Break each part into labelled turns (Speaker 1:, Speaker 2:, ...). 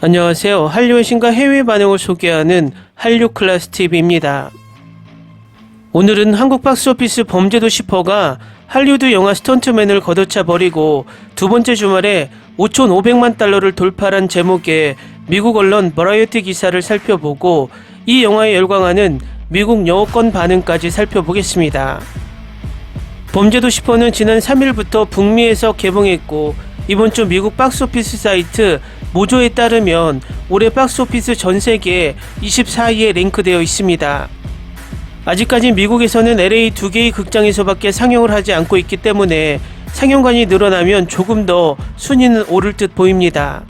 Speaker 1: 안녕하세요. 한류의 신과 해외 반응을 소개하는 한류클래스TV입니다. 오늘은 한국 박스오피스 범죄도 10호가 할리우드 영화 스턴트맨을 걷어차 버리고 두 번째 주말에 5,500만 달러를 돌파한 제목의 미국 언론 버라이어티 기사를 살펴보고 이 영화에 열광하는 미국 영어권 반응까지 살펴보겠습니다. 범죄도 10호는 지난 3일부터 북미에서 개봉했고 이번 주 미국 박스오피스 사이트 모조에 따르면 올해 박스오피스 전세계에 24위에 랭크되어 있습니다. 아직까지 미국에서는 LA 2개의 극장에서밖에 상영을 하지 않고 있기 때문에 상영관이 늘어나면 조금 더 순위는 오를 듯 보입니다.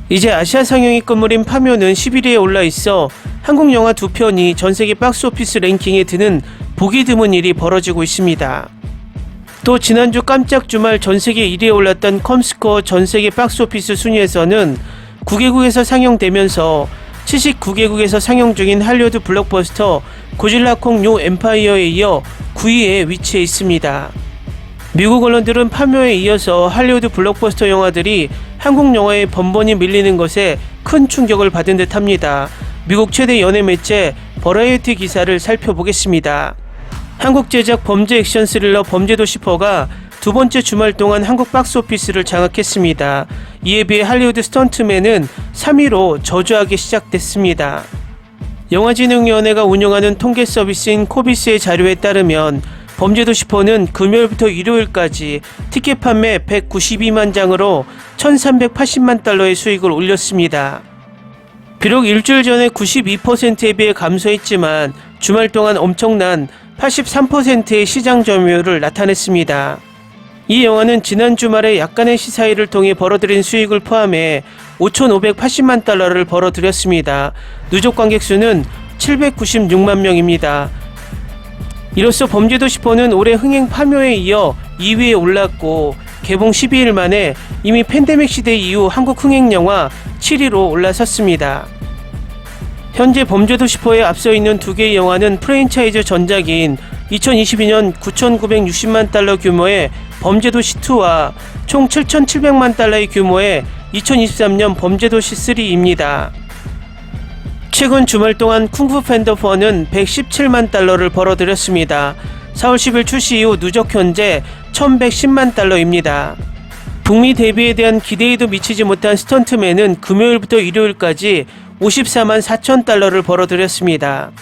Speaker 1: 이제 아시아 상영이 끝물인 파묘는 11위에 올라 있어 한국 영화 두 편이 전세계 박스오피스 랭킹에 드는 보기 드문 일이 벌어지고 있습니다. 또 지난주 깜짝 주말 전세계 1위에 올랐던 컴스코어 전세계 박스오피스 순위에서는 9개국에서 상영되면서 79개국에서 상영 중인 할리우드 블록버스터 고질라 콩 뉴 엠파이어에 이어 9위에 위치해 있습니다. 미국 언론들은 파묘에 이어서 할리우드 블록버스터 영화들이 한국 영화에 번번이 밀리는 것에 큰 충격을 받은 듯 합니다. 미국 최대 연예 매체 버라이어티 기사를 살펴보겠습니다. 한국 제작 범죄 액션 스릴러 범죄도 10호가 두 번째 주말 동안 한국 박스오피스를 장악했습니다. 이에 비해 할리우드 스턴트맨은 3위로 저조하게 시작됐습니다. 영화진흥위원회가 운영하는 통계 서비스인 코비스의 자료에 따르면 범죄도 10호는 금요일부터 일요일까지 티켓 판매 192만 장으로 1,380만 달러의 수익을 올렸습니다. 비록 일주일 전에 92%에 비해 감소했지만 주말 동안 엄청난 83%의 시장 점유율을 나타냈습니다. 이 영화는 지난 주말에 약간의 시사회를 통해 벌어들인 수익을 포함해 5,580만 달러를 벌어들였습니다. 누적 관객 수는 796만 명입니다. 이로써 범죄도 10호는 올해 흥행 파묘에 이어 2위에 올랐고 개봉 12일 만에 이미 팬데믹 시대 이후 한국 흥행 영화 7위로 올라섰습니다. 현재 범죄도 10호에 앞서 있는 두 개의 영화는 프랜차이즈 전작인 2022년 9,960만 달러 규모의 범죄도시 2와 총 7,700만 달러의 규모의 2023년 범죄도시 3입니다. 최근 주말 동안 쿵푸 팬더 4는 117만 달러를 벌어들였습니다. 4월 10일 출시 이후 누적 현재 1,110만 달러입니다. 북미 데뷔에 대한 기대에도 미치지 못한 스턴트맨은 금요일부터 일요일까지 54만 4천 달러를 벌어들였습니다.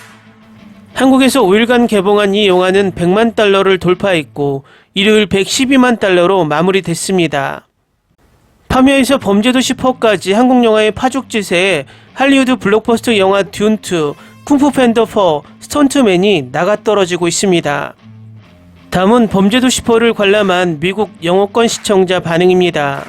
Speaker 1: 한국에서 5일간 개봉한 이 영화는 100만 달러를 돌파했고 일요일 112만 달러로 마무리됐습니다. 파묘에서 범죄도 10호까지 한국 영화의 파죽지세에 할리우드 블록버스터 영화 듄2, 쿵푸 팬더 4, 스턴트맨이 나가떨어지고 있습니다. 다음은 범죄도 10호를 관람한 미국 영어권 시청자 반응입니다.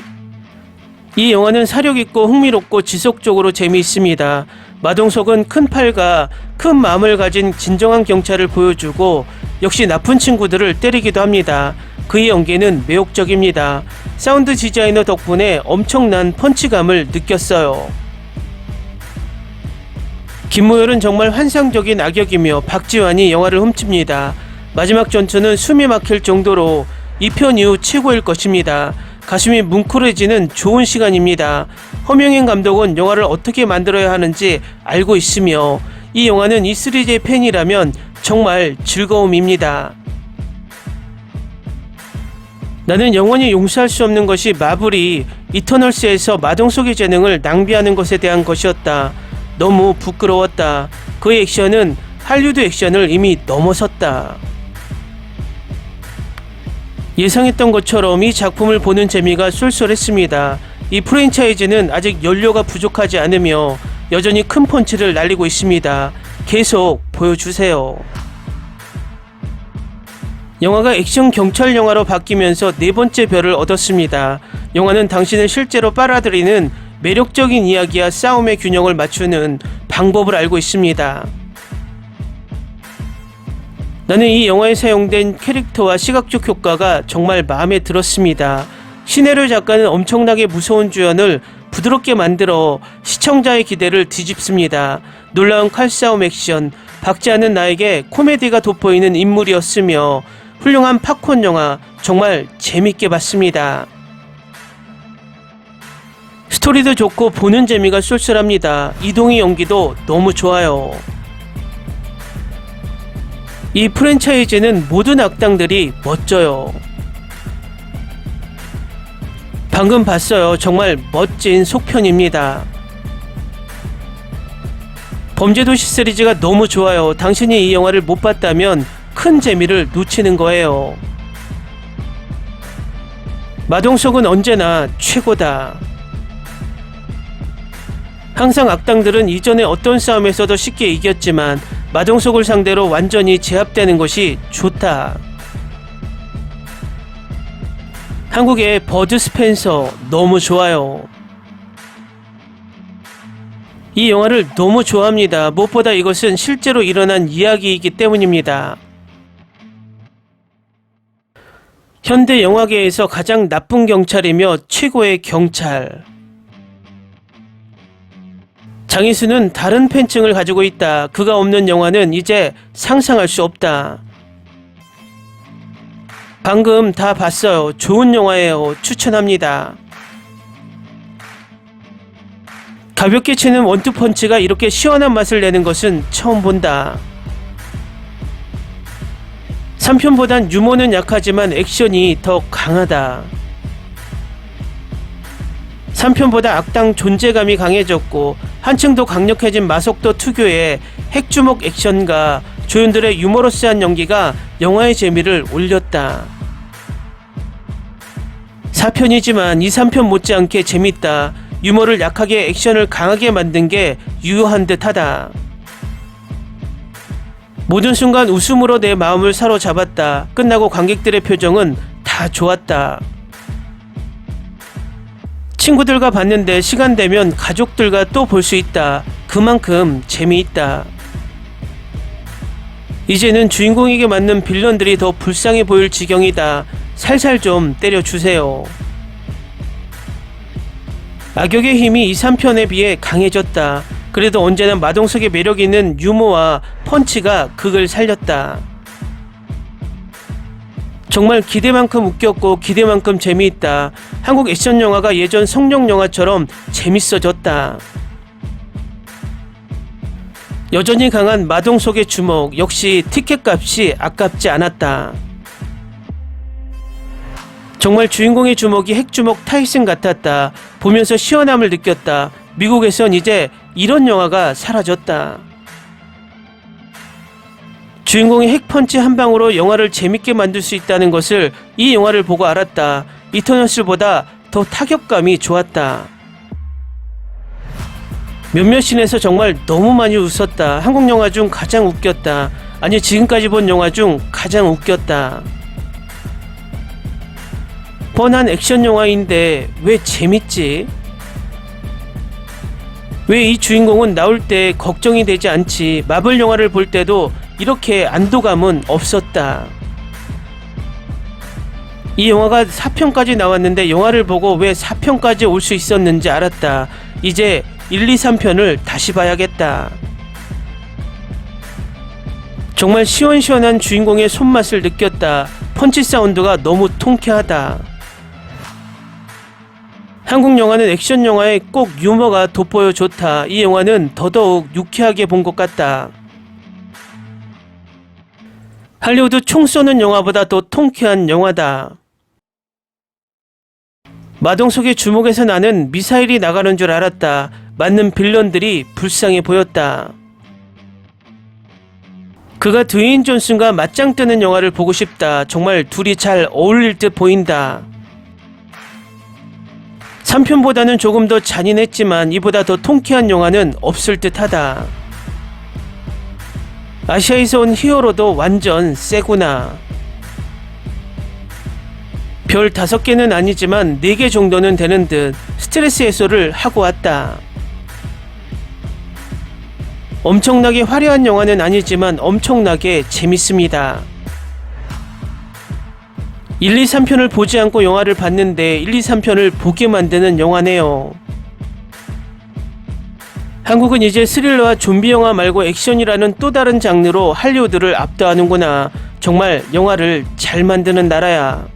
Speaker 1: 이 영화는 사력있고 흥미롭고 지속적으로 재미있습니다. 마동석은 큰 팔과 큰 마음을 가진 진정한 경찰을 보여주고 역시 나쁜 친구들을 때리기도 합니다. 그의 연기는 매혹적입니다. 사운드 디자이너 덕분에 엄청난 펀치감을 느꼈어요. 김무열은 정말 환상적인 악역이며 박지환이 영화를 훔칩니다. 마지막 전투는 숨이 막힐 정도로 2편 이후 최고일 것입니다. 가슴이 뭉클해지는 좋은 시간입니다. 허명행 감독은 영화를 어떻게 만들어야 하는지 알고 있으며 이 영화는 이 시리즈의 팬이라면 정말 즐거움입니다. 나는 영원히 용서할 수 없는 것이 마블이 이터널스에서 마동석의 재능을 낭비하는 것에 대한 것이었다. 너무 부끄러웠다. 그의 액션은 할리우드 액션을 이미 넘어섰다. 예상했던 것처럼 이 작품을 보는 재미가 쏠쏠했습니다. 이 프랜차이즈는 아직 연료가 부족하지 않으며 여전히 큰 펀치를 날리고 있습니다. 계속 보여주세요. 영화가 액션 경찰 영화로 바뀌면서 네 번째 별을 얻었습니다. 영화는 당신을 실제로 빨아들이는 매력적인 이야기와 싸움의 균형을 맞추는 방법을 알고 있습니다. 나는 이 영화에 사용된 캐릭터와 시각적 효과가 정말 마음에 들었습니다. 신혜료 작가는 엄청나게 무서운 주연을 부드럽게 만들어 시청자의 기대를 뒤집습니다. 놀라운 칼싸움 액션, 박지 않은 나에게 코미디가 돋보이는 인물이었으며 훌륭한 팝콘 영화, 정말 재밌게 봤습니다. 스토리도 좋고 보는 재미가 쏠쏠합니다. 이동희 연기도 너무 좋아요. 이 프랜차이즈는 모든 악당들이 멋져요. 방금 봤어요. 정말 멋진 속편입니다. 범죄도시 시리즈가 너무 좋아요. 당신이 이 영화를 못 봤다면 큰 재미를 놓치는 거예요. 마동석은 언제나 최고다. 항상 악당들은 이전에 어떤 싸움에서도 쉽게 이겼지만 마동석을 상대로 완전히 제압되는 것이 좋다. 한국의 버드 스펜서 너무 좋아요. 이 영화를 너무 좋아합니다. 무엇보다 이것은 실제로 일어난 이야기이기 때문입니다. 현대 영화계에서 가장 나쁜 경찰이며 최고의 경찰. 장희수는 다른 팬층을 가지고 있다. 그가 없는 영화는 이제 상상할 수 없다. 방금 다 봤어요. 좋은 영화예요. 추천합니다. 가볍게 치는 원투펀치가 이렇게 시원한 맛을 내는 것은 처음 본다. 3편보단 유머는 약하지만 액션이 더 강하다. 3편보다 악당 존재감이 강해졌고 한층 더 강력해진 마속도 특유의 핵주먹 액션과 조연들의 유머러스한 연기가 영화의 재미를 올렸다. 4편이지만 2, 3편 못지않게 재밌다. 유머를 약하게 액션을 강하게 만든 게 유효한 듯하다. 모든 순간 웃음으로 내 마음을 사로잡았다. 끝나고 관객들의 표정은 다 좋았다. 친구들과 봤는데 시간 되면 가족들과 또 볼 수 있다. 그만큼 재미있다. 이제는 주인공에게 맞는 빌런들이 더 불쌍해 보일 지경이다. 살살 좀 때려주세요. 악역의 힘이 2, 3편에 비해 강해졌다. 그래도 언제나 마동석의 매력 있는 유머와 펀치가 극을 살렸다. 정말 기대만큼 웃겼고 기대만큼 재미있다. 한국 액션 영화가 예전 성룡 영화처럼 재밌어졌다. 여전히 강한 마동석의 주먹, 역시 티켓값이 아깝지 않았다. 정말 주인공의 주먹이 핵주먹 타이슨 같았다. 보면서 시원함을 느꼈다. 미국에선 이제 이런 영화가 사라졌다. 주인공이 핵펀치 한 방으로 영화를 재밌게 만들 수 있다는 것을 이 영화를 보고 알았다. 이터널스보다 더 타격감이 좋았다. 몇몇 씬에서 정말 너무 많이 웃었다. 한국 영화 중 가장 웃겼다. 아니, 지금까지 본 영화 중 가장 웃겼다. 뻔한 액션 영화인데 왜 재밌지? 왜 이 주인공은 나올 때 걱정이 되지 않지? 마블 영화를 볼 때도 이렇게 안도감은 없었다. 이 영화가 4편까지 나왔는데 영화를 보고 왜 4편까지 올 수 있었는지 알았다. 이제 1, 2, 3편을 다시 봐야겠다. 정말 시원시원한 주인공의 손맛을 느꼈다. 펀치 사운드가 너무 통쾌하다. 한국 영화는 액션 영화에 꼭 유머가 돋보여 좋다. 이 영화는 더더욱 유쾌하게 본 것 같다. 할리우드 총 쏘는 영화보다 더 통쾌한 영화다. 마동석의 주먹에서 나는 미사일이 나가는 줄 알았다. 맞는 빌런들이 불쌍해 보였다. 그가 드웨인 존슨과 맞짱 뜨는 영화를 보고 싶다. 정말 둘이 잘 어울릴 듯 보인다. 3편보다는 조금 더 잔인했지만 이보다 더 통쾌한 영화는 없을 듯하다. 아시아에서 온 히어로도 완전 세구나. 별 5개는 아니지만 4개 정도는 되는 듯 스트레스 해소를 하고 왔다. 엄청나게 화려한 영화는 아니지만 엄청나게 재밌습니다. 1, 2, 3편을 보지 않고 영화를 봤는데 1, 2, 3편을 보게 만드는 영화네요. 한국은 이제 스릴러와 좀비 영화 말고 액션이라는 또 다른 장르로 할리우드를 압도하는구나. 정말 영화를 잘 만드는 나라야.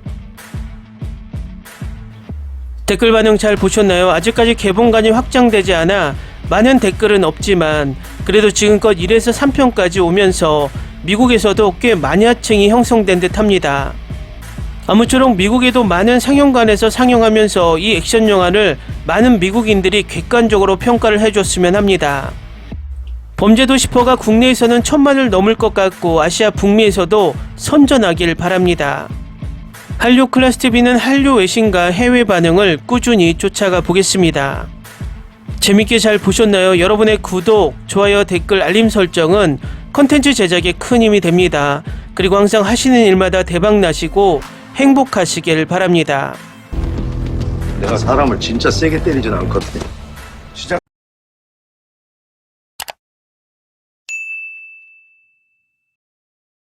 Speaker 1: 댓글 반응 잘 보셨나요? 아직까지 개봉관이 확정되지 않아 많은 댓글은 없지만 그래도 지금껏 1에서 3편까지 오면서 미국에서도 꽤 마니아층이 형성된 듯 합니다. 아무쪼록 미국에도 많은 상영관에서 상영하면서 이 액션 영화를 많은 미국인들이 객관적으로 평가를 해줬으면 합니다. 범죄도시퍼가 국내에서는 1000만을 넘을 것 같고 아시아 북미에서도 선전하길 바랍니다. 한류 클래스TV는 한류 외신과 해외 반응을 꾸준히 쫓아가 보겠습니다. 재밌게 잘 보셨나요? 여러분의 구독, 좋아요, 댓글, 알림 설정은 컨텐츠 제작에 큰 힘이 됩니다. 그리고 항상 하시는 일마다 대박 나시고 행복하시길 바랍니다.
Speaker 2: 내가 사람을 진짜 세게 때리진 않거든.